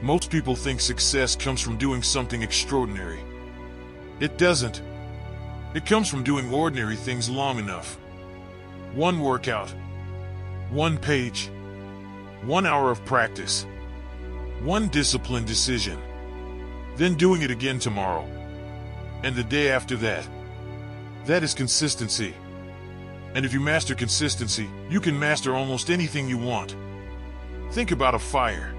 Most people think success comes from doing something extraordinary. It doesn't. It comes from doing ordinary things long enough. One workout, one page, 1 hour of practice, one disciplined decision, then doing it again tomorrow, and the day after that. That is consistency. And if you master consistency, you can master almost anything you want. Think about a fire.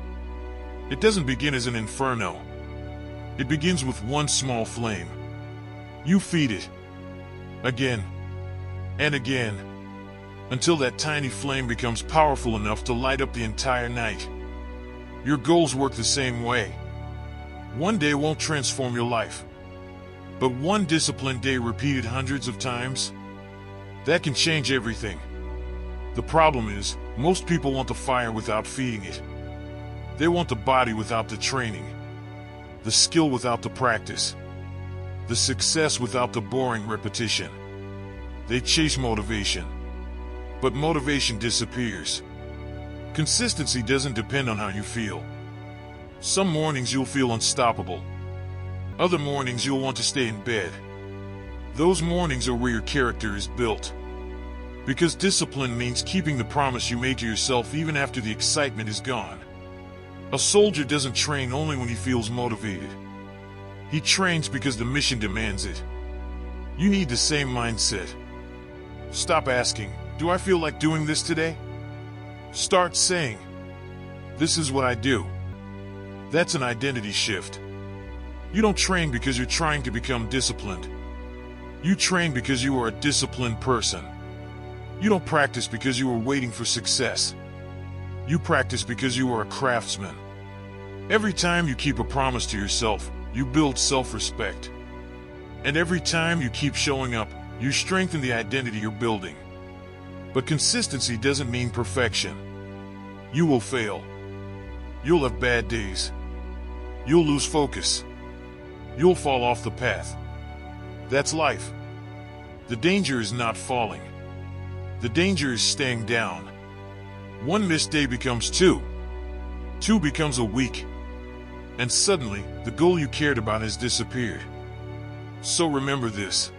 It doesn't begin as an inferno. It begins with one small flame. You feed it, again and again, until that tiny flame becomes powerful enough to light up the entire night. Your goals work the same way. One day won't transform your life, but one disciplined day repeated hundreds of times, that can change everything. The problem is, most people want the fire without feeding it. They want the body without the training, the skill without the practice, the success without the boring repetition. They chase motivation, but motivation disappears. Consistency doesn't depend on how you feel. Some mornings you'll feel unstoppable. Other mornings you'll want to stay in bed. Those mornings are where your character is built. Because discipline means keeping the promise you made to yourself even after the excitement is gone. A soldier doesn't train only when he feels motivated. He trains because the mission demands it. You need the same mindset. Stop asking, "Do I feel like doing this today?" Start saying, "This is what I do." That's an identity shift. You don't train because you're trying to become disciplined. You train because you are a disciplined person. You don't practice because you are waiting for success. You practice because you are a craftsman. Every time you keep a promise to yourself, you build self-respect. And every time you keep showing up, you strengthen the identity you're building. But consistency doesn't mean perfection. You will fail. You'll have bad days. You'll lose focus. You'll fall off the path. That's life. The danger is not falling. The danger is staying down. One missed day becomes two. Two becomes a week. And suddenly, the goal you cared about has disappeared. So remember this.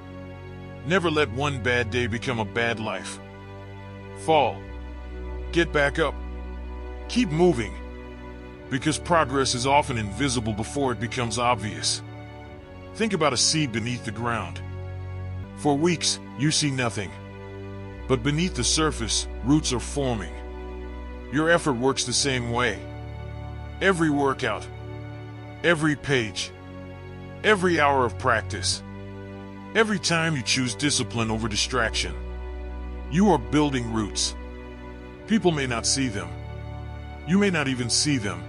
Never let one bad day become a bad life. Fall. Get back up. Keep moving. Because progress is often invisible before it becomes obvious. Think about a seed beneath the ground. For weeks, you see nothing. But beneath the surface, roots are forming. Your effort works the same way. Every workout, every page, every hour of practice, every time you choose discipline over distraction, you are building roots. People may not see them. You may not even see them.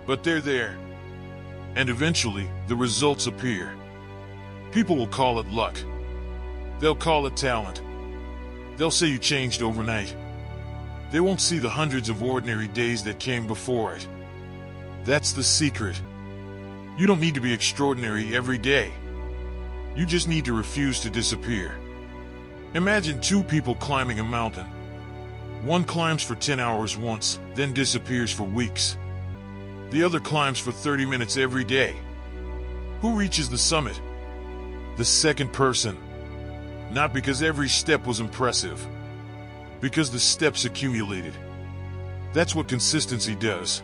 But they're there. And eventually, the results appear. People will call it luck. They'll call it talent. They'll say you changed overnight. They won't see the hundreds of ordinary days that came before it. That's the secret. You don't need to be extraordinary every day. You just need to refuse to disappear. Imagine two people climbing a mountain. One climbs for 10 hours once, then disappears for weeks. The other climbs for 30 minutes every day. Who reaches the summit? The second person. Not because every step was impressive. Because the steps accumulated. That's what consistency does.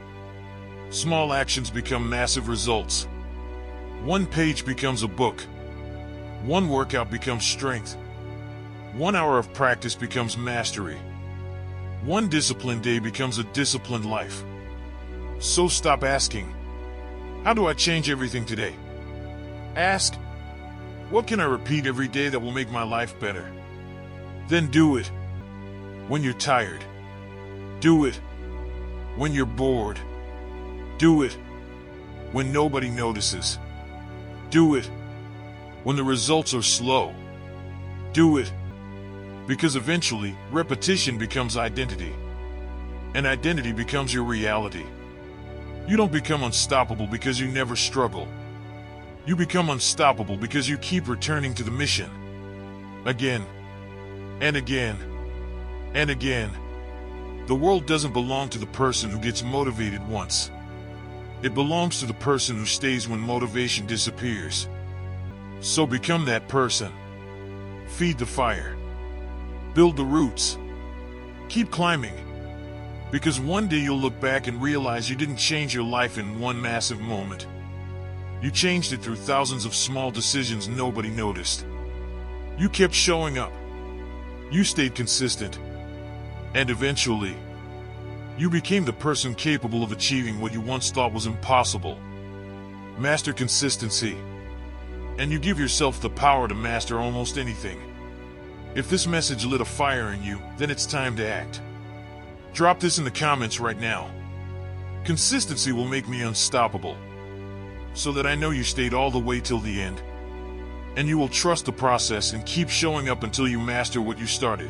Small actions become massive results. One page becomes a book. One workout becomes strength. 1 hour of practice becomes mastery. One disciplined day becomes a disciplined life. So stop asking, "How do I change everything today?" Ask, "What can I repeat every day that will make my life better?" Then do it. When you're tired, do it. When you're bored, do it. When nobody notices, do it. When the results are slow, do it. Because eventually, repetition becomes identity. And identity becomes your reality. You don't become unstoppable because you never struggle. You become unstoppable because you keep returning to the mission. Again, and again, and again. The world doesn't belong to the person who gets motivated once. It belongs to the person who stays when motivation disappears. So become that person. Feed the fire. Build the roots. Keep climbing. Because one day you'll look back and realize you didn't change your life in one massive moment. You changed it through thousands of small decisions nobody noticed. You kept showing up. You stayed consistent. And eventually, you became the person capable of achieving what you once thought was impossible. Master consistency. And you give yourself the power to master almost anything. If this message lit a fire in you, then it's time to act. Drop this in the comments right now. Consistency will make me unstoppable. So that I know you stayed all the way till the end. And you will trust the process and keep showing up until you master what you started.